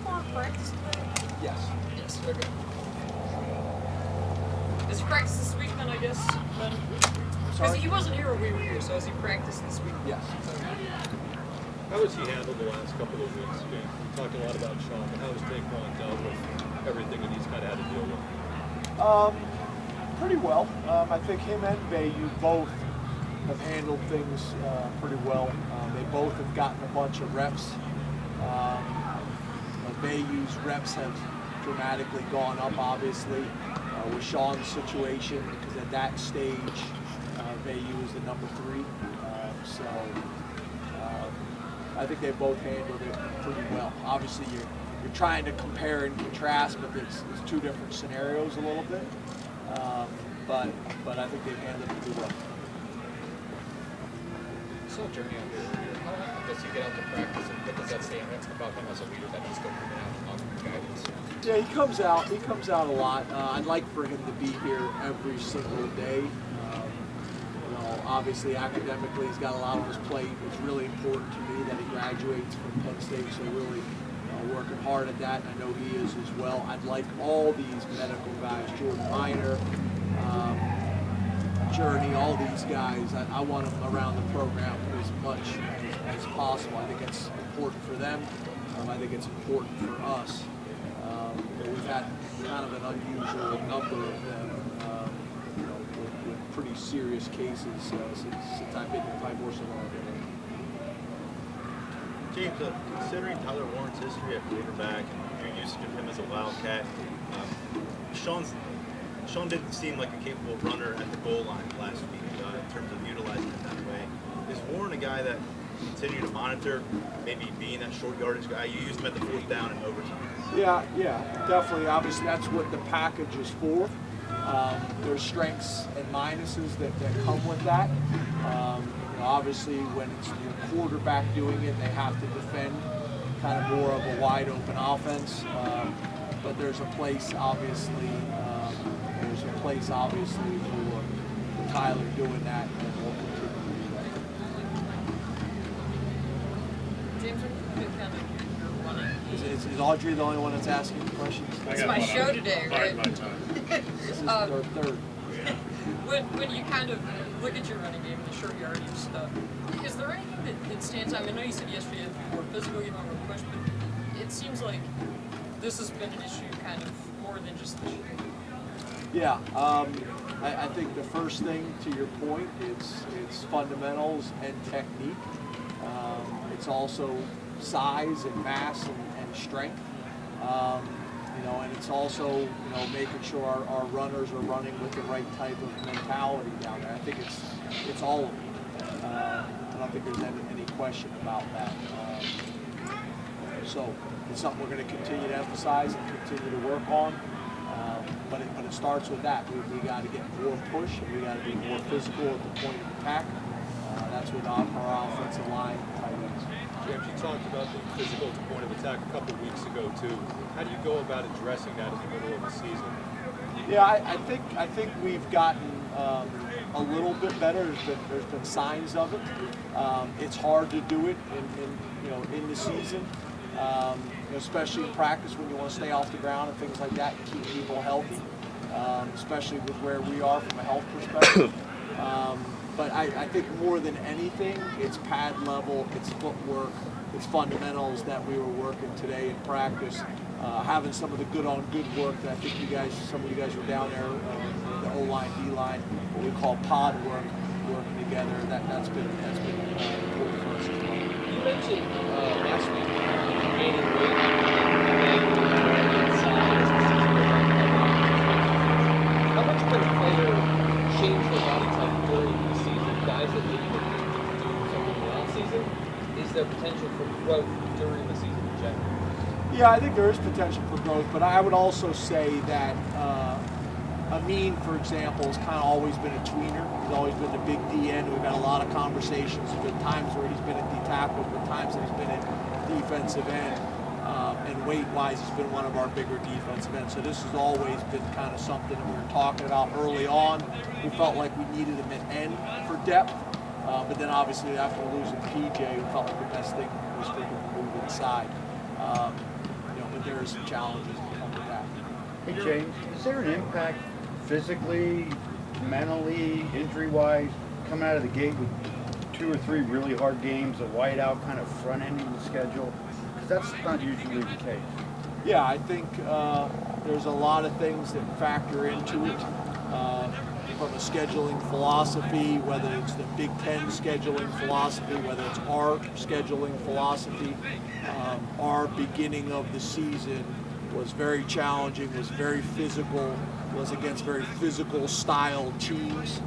Moore practice today? Yes. Yes, okay. Has he practiced this week then, I guess? Because he wasn't here when we were here, so has he practiced this week? Yes. How has he handled the last couple of weeks? We talked a lot about Sean, but how has Daquan dealt with everything that he's kind of had to deal with? Pretty well. I think him and Bayou both have handled things pretty well. They both have gotten a bunch of reps. Bayou's reps have dramatically gone up, obviously, with Sean's situation, because at that stage, Bayou is the number 3. I think they both handled it pretty well. Obviously, you're trying to compare and contrast, but it's two different scenarios a little bit. But I think they've handled it pretty well. So journey on your career, how often does he get out to practice, and what does that say about him as a leader that he's still coming out and offering guidance? Yeah, he comes out. He comes out a lot. I'd like for him to be here every single day. Obviously, academically, he's got a lot on his plate. It's really important to me that he graduates from Penn State, so really working hard at that. I know he is as well. I'd like all these medical guys, Jordan Miner, Journey, all these guys, I want them around the program as much as possible. I think it's important for them. I think it's important for us. We've had kind of an unusual number of them with pretty serious cases since I've been here, probably more so than I've been here. James, considering Tyler Warren's history at quarterback and your usage of him as a wildcat, Sean didn't seem like a capable runner at the goal line last week in terms of utilizing him that way. Is Warren a guy that you continue to monitor, maybe being that short yardage guy? You used him at the 4th down and overtime. Yeah, definitely. Obviously, that's what the package is for. There's strengths and minuses that come with that. Obviously, when it's your quarterback doing it, they have to defend kind of more of a wide open offense. But there's a place, obviously, for Tyler doing that, and we'll continue to do that. James, what do you think kind of your running? Is Audrey the only one that's asking the questions? It's my show today, right? My time. This is their third. When you kind of look at your running game and the short yardage stuff, is there anything that stands out? I know you said yesterday you had to be more physical, you want to push, but it seems like this has been an issue kind of more than just this year. Yeah, I think the first thing, to your point, it's fundamentals and technique. It's also size and mass and strength. And it's also making sure our runners are running with the right type of mentality down there. I think it's all of it. I don't think there's any question about that. So it's something we're going to continue to emphasize and continue to work on. But it starts with that. We got to get more push, and we got to be more physical at the point of attack. That's with our offensive line tight ends. James, you talked about the physical at the point of attack a couple of weeks ago too. How do you go about addressing that in the middle of the season? Yeah, I think we've gotten a little bit better. There's been signs of it. It's hard to do it in the season. Especially in practice when you want to stay off the ground and things like that and keep people healthy, especially with where we are from a health perspective. But I think more than anything, it's pad level, it's footwork, it's fundamentals that we were working today in practice. Having some of the good on good work that I think some of you guys were down there, the O-line, D-line, what we call pod work, working together. That's been important for us as well. You mentioned last week gaining weight and size. How much can a player change their body type during the season? Guys that maybe do something in the off season, is there potential for growth during the season in general? Yeah, I think there is potential for growth, but I would also say that Amin, for example, has kind of always been a tweener. He's always been a big D end. We've had a lot of conversations. There's been times where he's been at D tackle, but times that he's been at defensive end. And weight-wise, he's been one of our bigger defensive ends. So this has always been kind of something that we were talking about early on. We felt like we needed him at end for depth. But then obviously after losing PJ, we felt like the best thing was for him to move inside. But there's some challenges that come with that. Hey James, is there an impact physically, mentally, injury-wise, coming out of the gate with 2 or 3 really hard games, a whiteout kind of front-ending the schedule? Because that's not usually the case. Yeah, I think there's a lot of things that factor into it. From a scheduling philosophy, whether it's the Big Ten scheduling philosophy, whether it's our scheduling philosophy. Our beginning of the season was very challenging, was very physical, was against very physical style teams,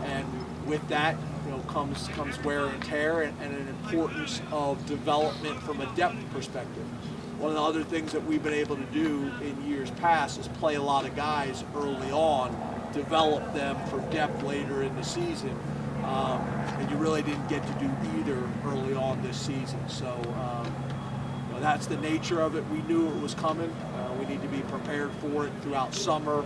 and with that, comes wear and tear and an importance of development from a depth perspective. One of the other things that we've been able to do in years past is play a lot of guys early on, develop them for depth later in the season, and you really didn't get to do either early on this season. So that's the nature of it. We knew it was coming. We need to be prepared for it throughout summer,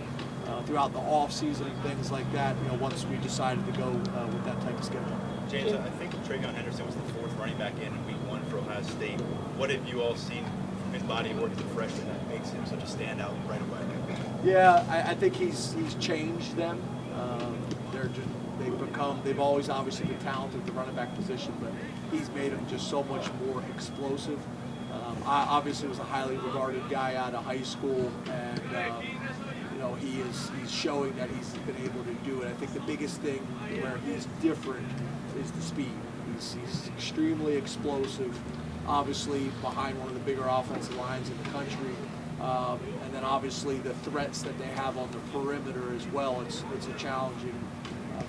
throughout the off season, and things like that. Once we decided to go with that type of schedule. James, I think Travion Henderson was the 4th running back in week 1 for Ohio State. What have you all seen from his body of work as a freshman that makes him such a standout right away? Yeah, I think he's changed them. They've always obviously been talented at the running back position, but he's made them just so much more explosive. I obviously was a highly regarded guy out of high school, and he's showing that he's been able to do it. I think the biggest thing where he's different is the speed. He's extremely explosive, obviously behind one of the bigger offensive lines in the country. And then obviously the threats that they have on the perimeter as well. It's a challenging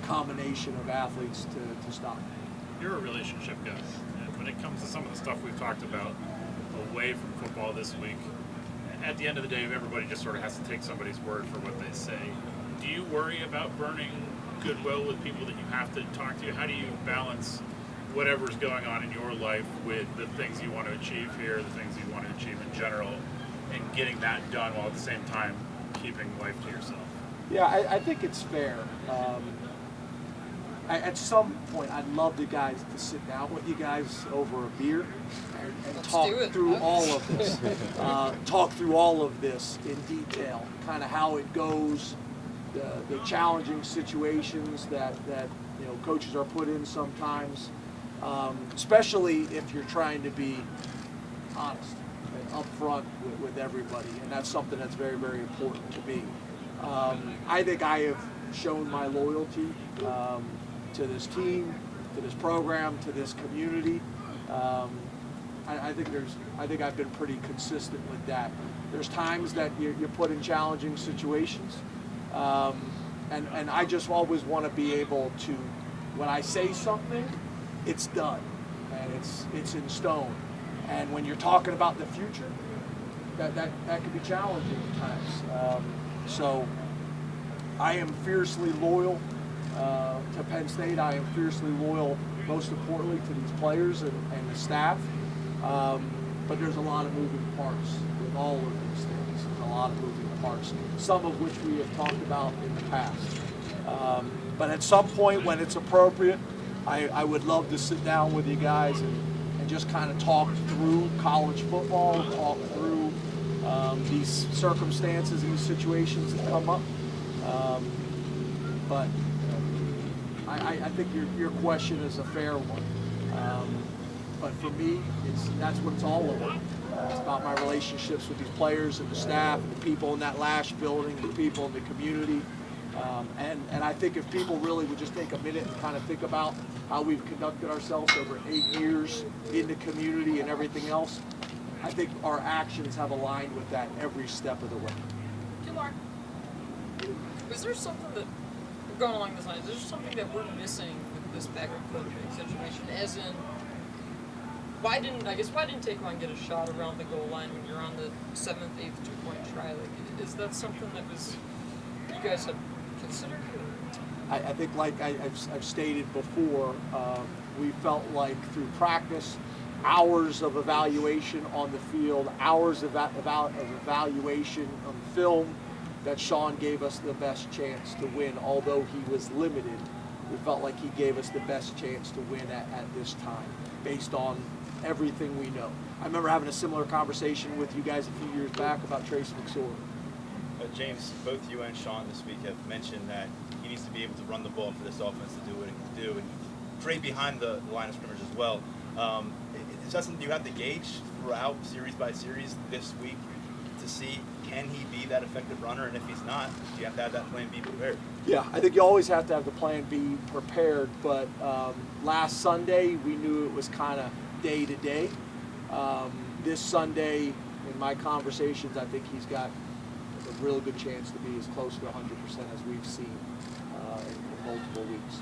combination of athletes to stop. You're a relationship guy, and when it comes to some of the stuff we've talked about away from football this week, at the end of the day, everybody just sort of has to take somebody's word for what they say. Do you worry about burning goodwill with people that you have to talk to? How do you balance whatever's going on in your life with the things you want to achieve here, the things you want to achieve in general, and getting that done while at the same time keeping life to yourself? Yeah, I think it's fair. At some point, I'd love the guys to sit down with you guys over a beer and talk through all of this. Talk through all of this in detail, kind of how it goes, the challenging situations that coaches are put in sometimes, especially if you're trying to be honest and upfront with everybody, and that's something that's very, very important to me. I think I have shown my loyalty to this team, to this program, to this community. I think I've been pretty consistent with that. There's times that you're put in challenging situations, and I just always want to be able to, when I say something, it's done, and it's in stone. And when you're talking about the future, that can be challenging at times. So I am fiercely loyal to Penn State. I am fiercely loyal, most importantly, to these players and the staff. But there's a lot of moving parts with all of these things. There's a lot of moving parts, some of which we have talked about in the past. But at some point when it's appropriate, I would love to sit down with you guys and just kind of talk through college football, talk through these circumstances and these situations that come up. But I think your question is a fair one. But for me, that's what it's all about. It's about my relationships with these players and the staff and the people in that Lash building, the people in the community. And I think if people really would just take a minute and kind of think about how we've conducted ourselves over 8 years in the community and everything else, I think our actions have aligned with that every step of the way. Mark, is there something that, going along this line, is there something that we're missing with this backup quarterback situation? As in, why didn't Taquan get a shot around the goal line when you're on the 7th, 8th 2-point try? Like, is that something that you guys have considered? I think, like I've stated before, we felt like through practice, hours of evaluation on the field, hours of evaluation on film, that Sean gave us the best chance to win. Although he was limited, we felt like he gave us the best chance to win at this time, based on everything we know. I remember having a similar conversation with you guys a few years back about Trace McSorley. James, both you and Sean this week have mentioned that he needs to be able to run the ball for this offense to do what it can do, and trade behind the line of scrimmage as well. Is that something you have to gauge throughout series by series this week to see, can he be that effective runner? And if he's not, you have to have that plan B prepared. Yeah, I think you always have to have the plan B prepared, but last Sunday we knew it was kind of day to day. This Sunday, in my conversations, I think he's got a really good chance to be as close to 100% as we've seen in multiple weeks.